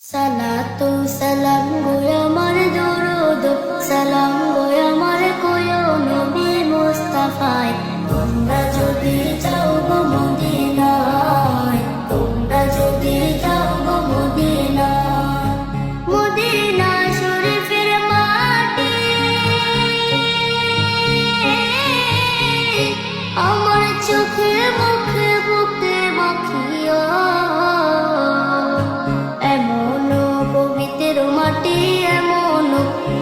সালাতু সালাম গো আমার দরুদ সালাম গো আমার কোয় নবী মুস্তাফায় তোমরা যদি যাও গো মদিনায় তোমরা যদি যাও গো মদিনায় মদিনা শরীফের মাটি আমার চোখে মুখে বুকে মাখিয়া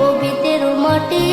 পবিত্র মাটি